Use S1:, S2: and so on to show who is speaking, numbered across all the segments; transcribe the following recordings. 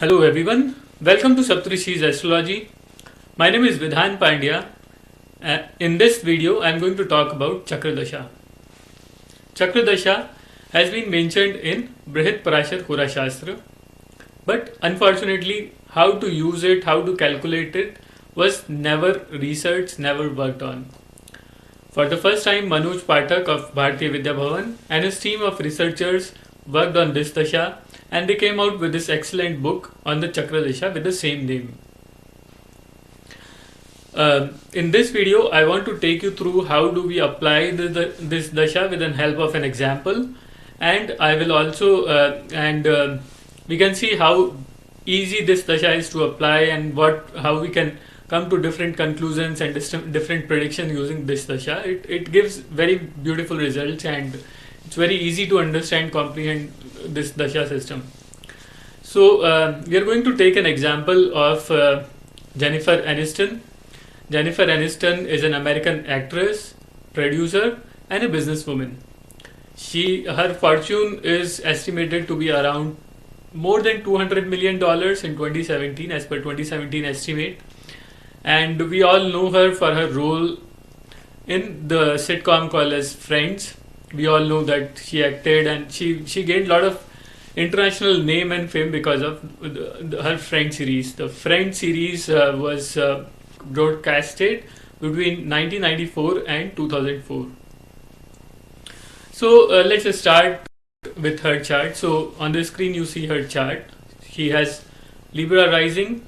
S1: Hello everyone, welcome to Saptarishis Astrology. My name is Vidhan Pandya. In this video, I am going to talk about Chakra Dasha. Chakra Dasha has been mentioned in Brihad Parashar Hora Shastra, but unfortunately, how to use it, how to calculate it was never researched, never worked on. For the first time, Manoj Pathak of Bharatiya Vidya Bhavan and his team of researchers worked on this Dasha, and they came out with this excellent book on the Chakra Dasha with the same name. In this video, I want to take you through how do we apply this Dasha with the help of an example, and I will also we can see how easy this Dasha is to apply and how we can come to different conclusions and different predictions using this Dasha. It gives very beautiful results and it's very easy to understand, comprehend this Dasha system. So we are going to take an example of Jennifer Aniston. Jennifer Aniston is an American actress, producer and a businesswoman. Her fortune is estimated to be around more than $200 million in 2017 as per 2017 estimate. And we all know her for her role in the sitcom called as Friends. We all know that she acted and she gained a lot of international name and fame because of her Friends series. The Friends series was broadcasted between 1994 and 2004. So let's just start with her chart. So on the screen you see her chart. She has Libra rising,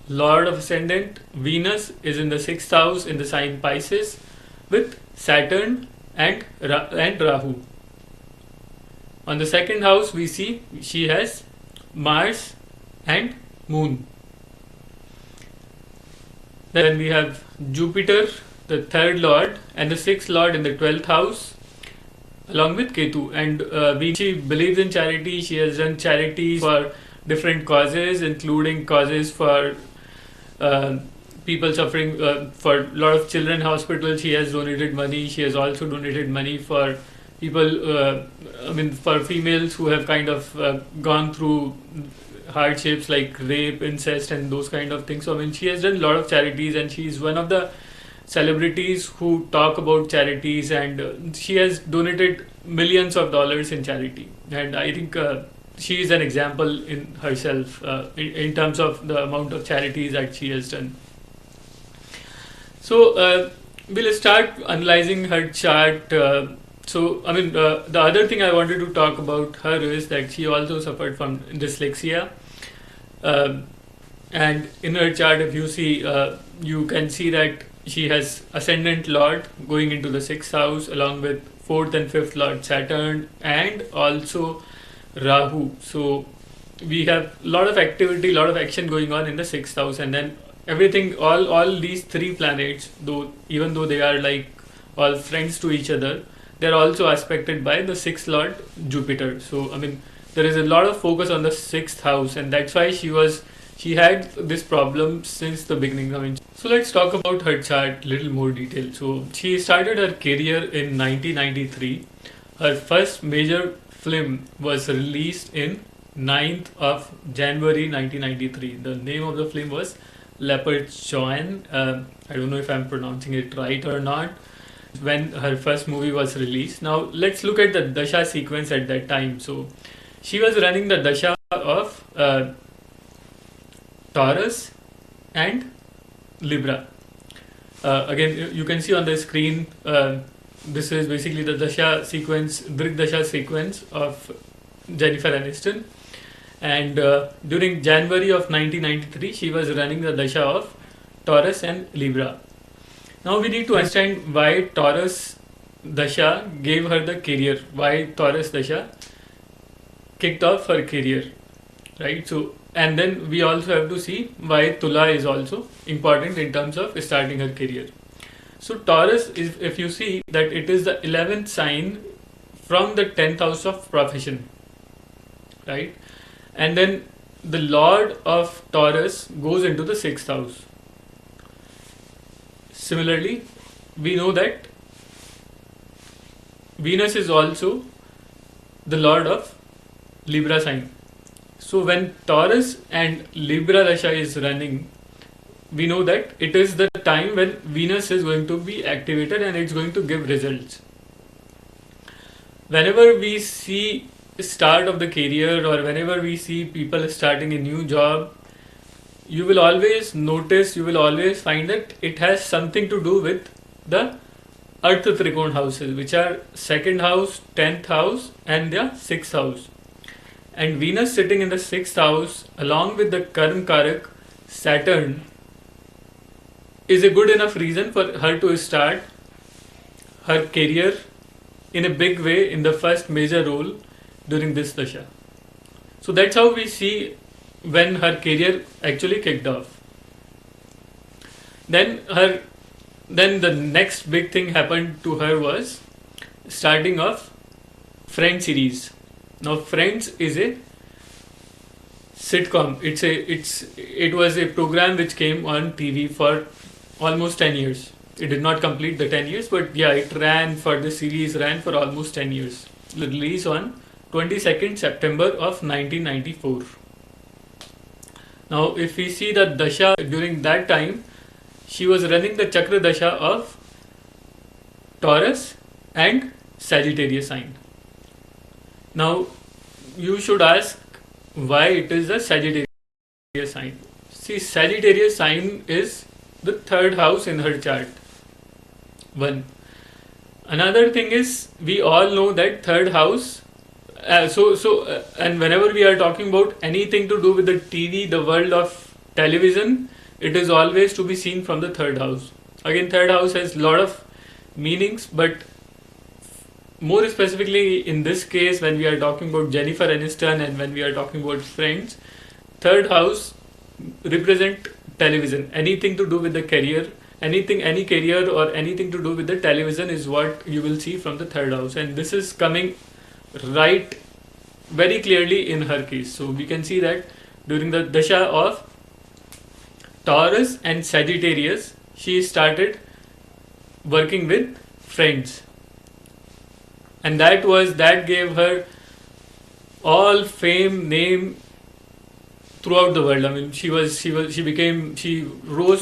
S1: Lord of Ascendant. Venus is in the 6th house in the sign Pisces with Saturn and Rahu. On the 2nd house we see she has Mars and Moon. Then we have Jupiter, the 3rd Lord, and the 6th Lord in the 12th house along with Ketu. And she believes in charity. She has done charities for different causes, including causes for people suffering, for a lot of children hospitals. She has donated money. She has also donated money for people, for females who have kind of gone through hardships like rape, incest and those kind of things. So she has done a lot of charities and she is one of the celebrities who talk about charities, and she has donated millions of dollars in charity. And I think she is an example in herself in terms of the amount of charities that she has done. So we'll start analyzing her chart. The other thing I wanted to talk about her is that she also suffered from dyslexia. And in her chart, if you see, you can see that she has Ascendant Lord going into the 6th house along with 4th and 5th Lord Saturn and also Rahu. So we have a lot of activity, a lot of action going on in the 6th house, and then everything, all these 3 planets, even though they are like all friends to each other, they're also aspected by the 6th Lord Jupiter. So there is a lot of focus on the 6th house, and that's why she had this problem since the beginning. So let's talk about her chart little more detail. So she started her career in 1993. Her first major film was released in 9th of January 1993. The name of the film was Leopard Joan. I don't know if I'm pronouncing it right or not. When her first movie was released. Now let's look at the Dasha sequence at that time. So she was running the Dasha of Taurus and Libra. Again, you can see on the screen, this is basically the Dasha sequence, Drik Dasha sequence of Jennifer Aniston. And during January of 1993, she was running the Dasha of Taurus and Libra. Now we need to understand why Taurus Dasha gave her the career, why Taurus Dasha kicked off her career, right? So, and then we also have to see why Tula is also important in terms of starting her career. So Taurus is, if you see that it is the 11th sign from the 10th house of profession, right? And then the Lord of Taurus goes into the 6th house. Similarly, we know that Venus is also the Lord of Libra sign. So when Taurus and Libra Dasha is running, we know that it is the time when Venus is going to be activated and it's going to give results. Whenever we see start of the career, or whenever we see people starting a new job, you will always notice, you will always find that it has something to do with the Earth Trikon houses, which are 2nd house, 10th house and the 6th house. And Venus sitting in the 6th house along with the Karm Karak Saturn is a good enough reason for her to start her career in a big way, in the first major role during this Dasha. So that's how we see when her career actually kicked off. Then the next big thing happened to her was starting of Friends series. Now Friends is a sitcom. It was a program which came on TV for almost 10 years. It did not complete the 10 years, but yeah, the series ran for almost 10 years. The release on 22nd September of 1994. Now, if we see the Dasha during that time, she was running the Chakra Dasha of Taurus and Sagittarius sign. Now, you should ask why it is the Sagittarius sign. See, Sagittarius sign is the 3rd house in her chart. One. Another thing is, we all know that 3rd house. And whenever we are talking about anything to do with the TV, the world of television, it is always to be seen from the 3rd house. Again, 3rd house has a lot of meanings, but more specifically in this case, when we are talking about Jennifer Aniston and when we are talking about Friends, 3rd house represent television. Anything to do with the career, any career or anything to do with the television is what you will see from the 3rd house, and this is coming right very clearly in her case. So we can see that during the Dasha of Taurus and Sagittarius, she started working with Friends, and that gave her all fame, name throughout the world. I mean, she rose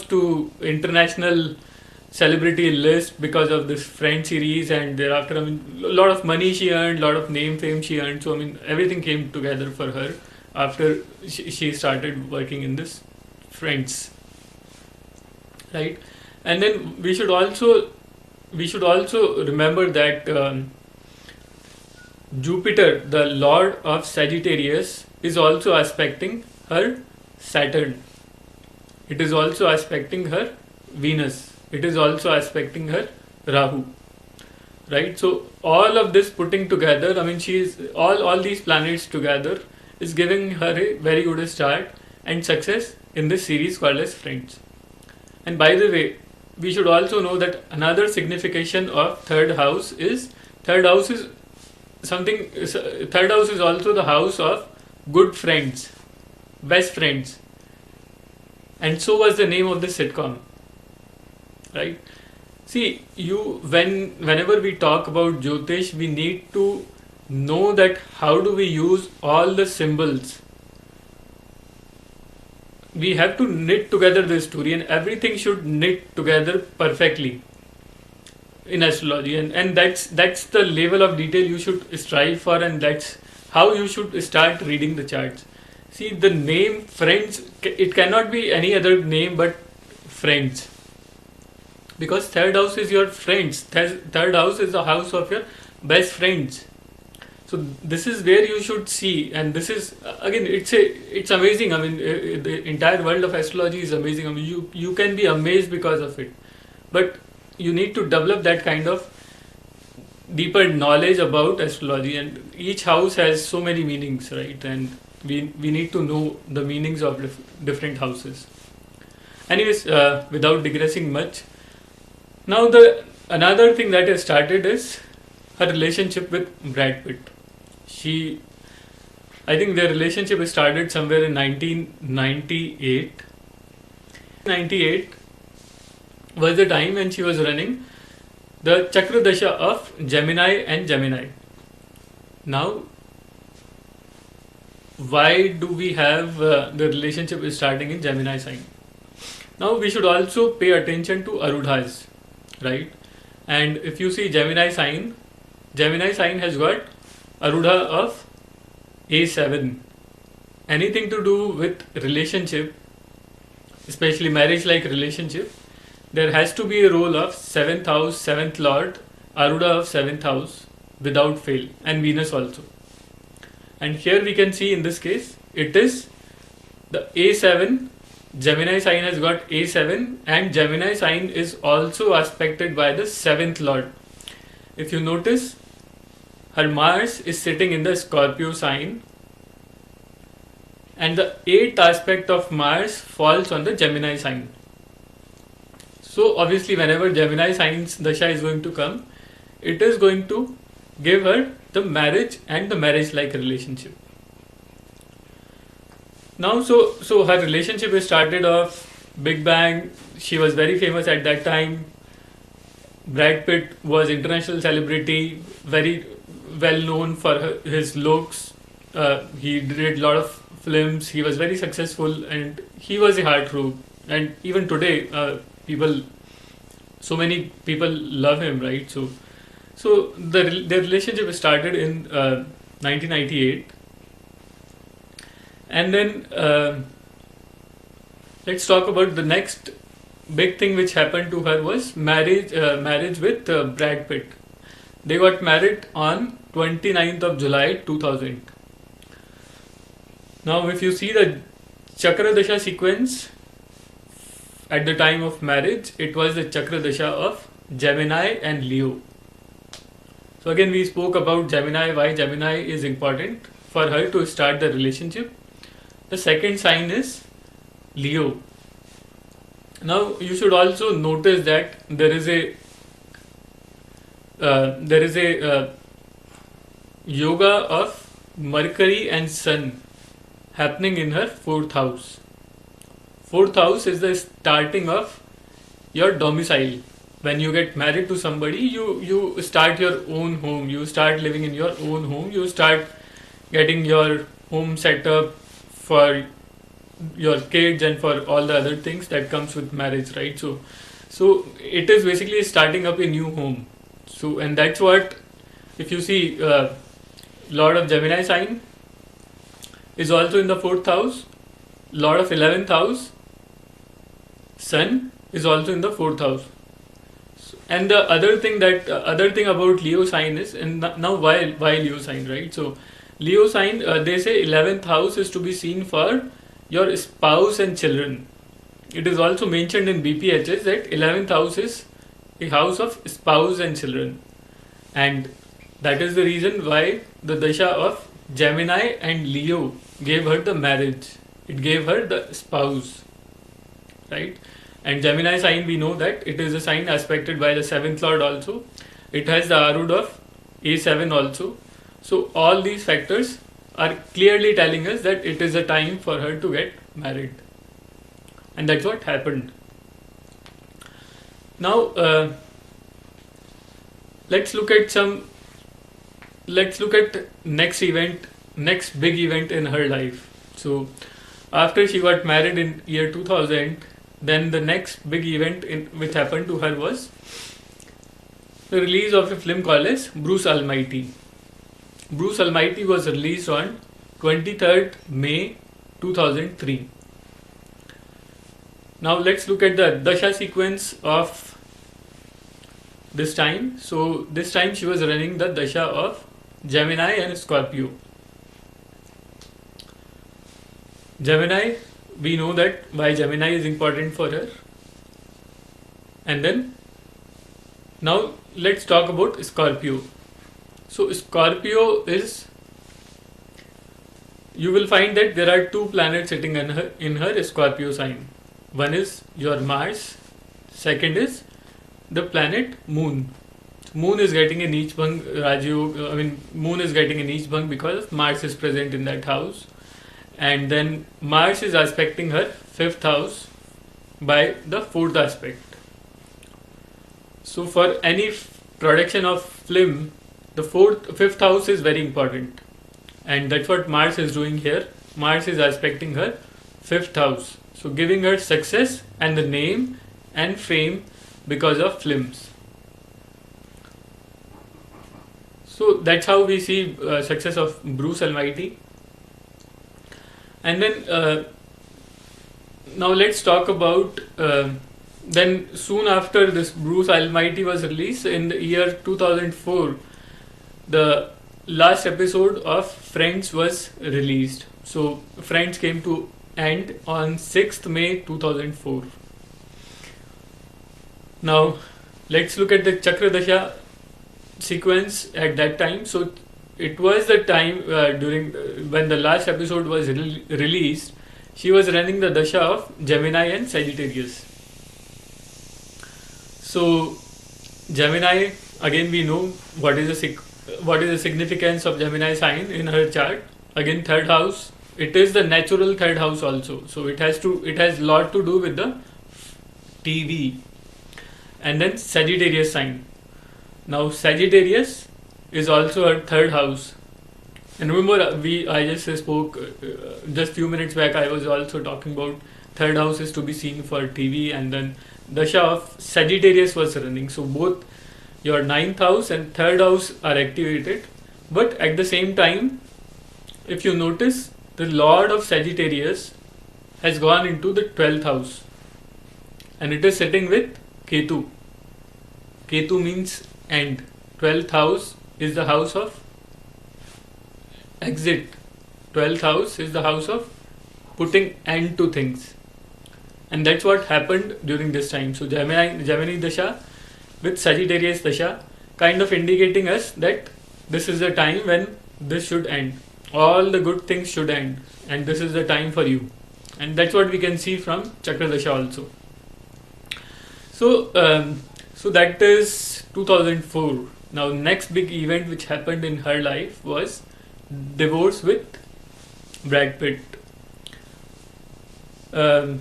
S1: to international celebrity list because of this Friends series, and thereafter, I mean, a lot of money she earned, a lot of fame she earned. So I mean, everything came together for her after she started working in this Friends, right? And then we should also remember that Jupiter, the Lord of Sagittarius, is also aspecting her Saturn. It is also aspecting her Venus. It is also aspecting her Rahu, right? So all of this putting together, I mean, all these planets together is giving her a very good start and success in this series called as Friends. And by the way, we should also know that another signification of 3rd house is third house is also the house of good friends, best friends, and so was the name of the sitcom, right? See, whenever we talk about Jyotish, we need to know that how do we use all the symbols. We have to knit together the story, and everything should knit together perfectly in astrology, and that's the level of detail you should strive for, and that's how you should start reading the charts. See, the name Friends, it cannot be any other name but Friends, because 3rd house is your friends. 3rd house is the house of your best friends. So this is where you should see, and this is again, it's amazing. I mean, the entire world of astrology is amazing. I mean, you can be amazed because of it, but you need to develop that kind of deeper knowledge about astrology, and each house has so many meanings, right? And we need to know the meanings of different houses. Anyways, without digressing much, now another thing that has started is her relationship with Brad Pitt. I think their relationship started somewhere in 1998. 98 was the time when she was running the Chakra Dasha of Gemini and Gemini. Now, why do we have the relationship is starting in Gemini sign. Now we should also pay attention to Arudhas, right? And if you see Gemini sign has got Arudha of A7. Anything to do with relationship, especially marriage like relationship, there has to be a role of 7th house, 7th lord, Arudha of 7th house without fail, and Venus also. And here we can see in this case, it is the A7, Gemini sign has got A7, and Gemini sign is also aspected by the 7th lord. If you notice, her Mars is sitting in the Scorpio sign, and the 8th aspect of Mars falls on the Gemini sign. So obviously whenever Gemini sign's Dasha is going to come, it is going to give her the marriage and the marriage like relationship. Now so her relationship is started off Big Bang. She was very famous at that time. Brad Pitt was international celebrity, very well known for his looks. He did a lot of films. He was very successful, and he was a heartthrob. And even today, so many people love him, right? So their relationship started in 1998, and then let's talk about the next big thing which happened to her was marriage with Brad Pitt. They got married on 29th of July 2000. Now if you see the Chakra Dasha sequence at the time of marriage, it was the Chakra Dasha of Gemini and Leo. So again we spoke about Gemini, why Gemini is important for her to start the relationship. The second sign is Leo. Now you should also notice that there is a yoga of Mercury and Sun happening in her 4th house. 4th house is the starting of your domicile. When you get married to somebody, you start your own home. You start living in your own home. You start getting your home set up for your kids and for all the other things that comes with marriage, right? So it is basically starting up a new home. So, and that's what, if you see Lord of Gemini sign is also in the 4th house, Lord of 11th house, Sun is also in the 4th house. And the other thing about Leo sign is, and now why Leo sign, right? So Leo sign, they say 11th house is to be seen for your spouse and children. It is also mentioned in BPHS that 11th house is a house of spouse and children, and that is the reason why the Dasha of Gemini and Leo gave her the marriage. It gave her the spouse, right? And Gemini sign, we know that it is a sign aspected by the 7th lord also. It has the Arud of A7 also. So all these factors are clearly telling us that it is a time for her to get married, and that's what happened. Now let's look at next big event in her life. So after she got married in year 2000, then the next big event which happened to her was the release of a film called as Bruce Almighty. Bruce Almighty was released on 23rd May 2003. Now let's look at the Dasha sequence of this time. So this time she was running the Dasha of Gemini and Scorpio. Gemini, we know that why Gemini is important for her. And then now let's talk about Scorpio. So Scorpio is, you will find that there are two planets sitting in her Scorpio sign. One is your Mars, second is the planet Moon. Moon is getting a Neech Bhang Rajyog, Moon is getting a Neech Bhang because Mars is present in that house. And then Mars is aspecting her 5th house by the 4th aspect. So for any production of film, the 5th house is very important. and that's what Mars is doing here. Mars is aspecting her 5th house, so giving her success and the name and fame because of films. So that's how we see success of Bruce Almighty. And then now let's talk about then soon after this Bruce Almighty was released in the year 2004, the last episode of Friends was released. So Friends came to end on 6th May 2004. Now let's look at the Chakra Dasha sequence at that time. So it was the time during when the last episode was released. She was running the Dasha of Gemini and Sagittarius. So Gemini, again we know what is the significance of Gemini sign in her chart. Again, 3rd house. It is the natural 3rd house also. So it has lot to do with the TV. And then Sagittarius sign. Now Sagittarius is also her 3rd house. And remember, I just spoke just few minutes back. I was also talking about 3rd house is to be seen for TV, and then Dasha of Sagittarius was running. So both your 9th house and 3rd house are activated. But at the same time, if you notice, the Lord of Sagittarius has gone into the 12th house, and it is sitting with Ketu. Ketu means end. 12th house is the house of exit. 12th house is the house of putting end to things, and that's what happened during this time. So Gemini Dasha with Sagittarius Dasha kind of indicating us that this is the time when this should end. All the good things should end, and this is the time for you. And that's what we can see from Chakra Dasha also. So so that is 2004. Now next big event which happened in her life was divorce with Brad Pitt. The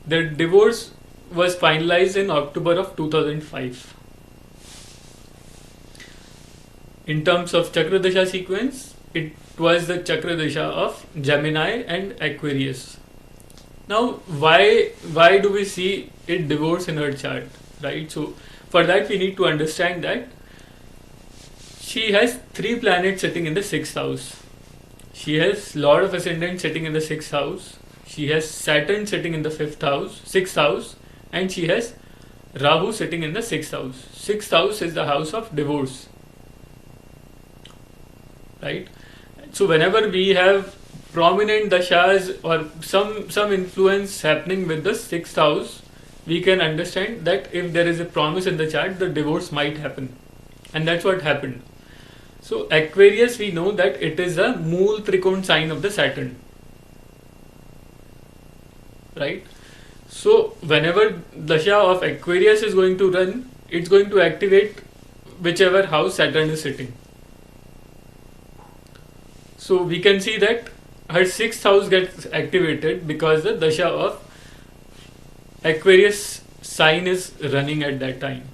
S1: divorce was finalized in October of 2005. In terms of Chakra Dasha sequence, it was the Chakra Dasha of Gemini and Aquarius. Now, why do we see it divorce in her chart, right? So, for that we need to understand that she has 3 planets sitting in the 6th house. She has Lord of Ascendant sitting in the 6th house. She has Saturn sitting in the 6th house, and she has Rahu sitting in the 6th house. 6th house is the house of divorce, right? So whenever we have prominent dashas or some influence happening with the 6th house, we can understand that if there is a promise in the chart, the divorce might happen, and that's what happened. So Aquarius, we know that it is a Mool Trikon sign of the Saturn, right? So whenever Dasha of Aquarius is going to run, it's going to activate whichever house Saturn is sitting. So we can see that her 6th house gets activated because the Dasha of Aquarius sign is running at that time.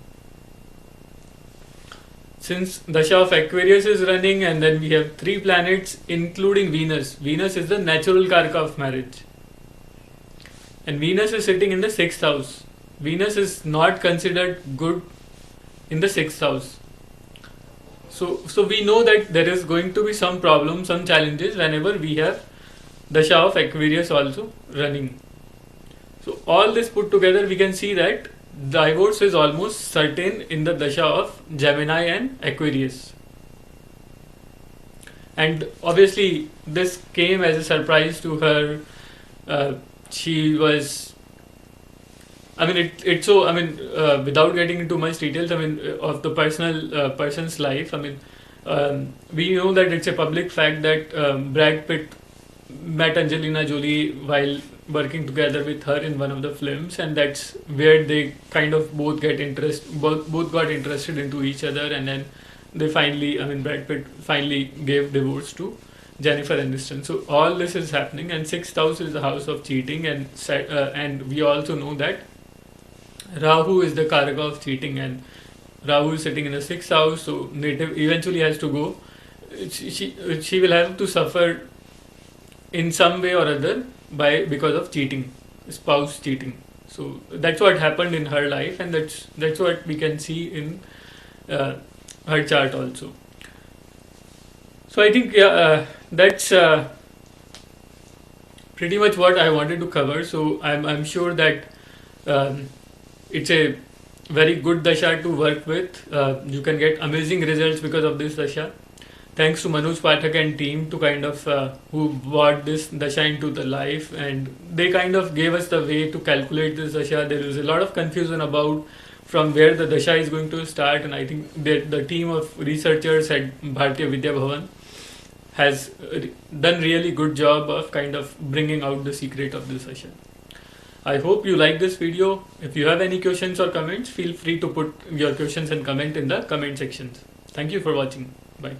S1: Since Dasha of Aquarius is running, and then we have 3 planets including Venus. Venus is the natural karaka of marriage, and Venus is sitting in the 6th house. Venus is not considered good in the 6th house. So we know that there is going to be some problems, some challenges whenever we have Dasha of Aquarius also running. So all this put together, we can see that divorce is almost certain in the Dasha of Gemini and Aquarius. And obviously this came as a surprise to her. She was, without getting into much details, of the person's life, we know that it's a public fact that Brad Pitt met Angelina Jolie while working together with her in one of the films, and that's where they kind of both got interested into each other, and then they finally, Brad Pitt finally gave divorce to Jennifer Aniston. So all this is happening, and 6th house is the house of cheating, and we also know that Rahu is the karaka of cheating, and Rahu is sitting in the 6th house, so native eventually has to go she will have to suffer in some way or other because of cheating, spouse cheating. So that's what happened in her life, and that's what we can see in her chart also. So I think that's pretty much what I wanted to cover. So I'm sure that it's a very good dasha to work with. You can get amazing results because of this dasha. Thanks to Manoj, Pathak and team to kind of who brought this dasha into the life, and they kind of gave us the way to calculate this dasha. There is a lot of confusion about from where the dasha is going to start, and I think the team of researchers at Bharatiya Vidya Bhavan has done really good job of kind of bringing out the secret of this dasha. I hope you like this video. If you have any questions or comments, feel free to put your questions and comment in the comment sections. Thank you for watching. Bye.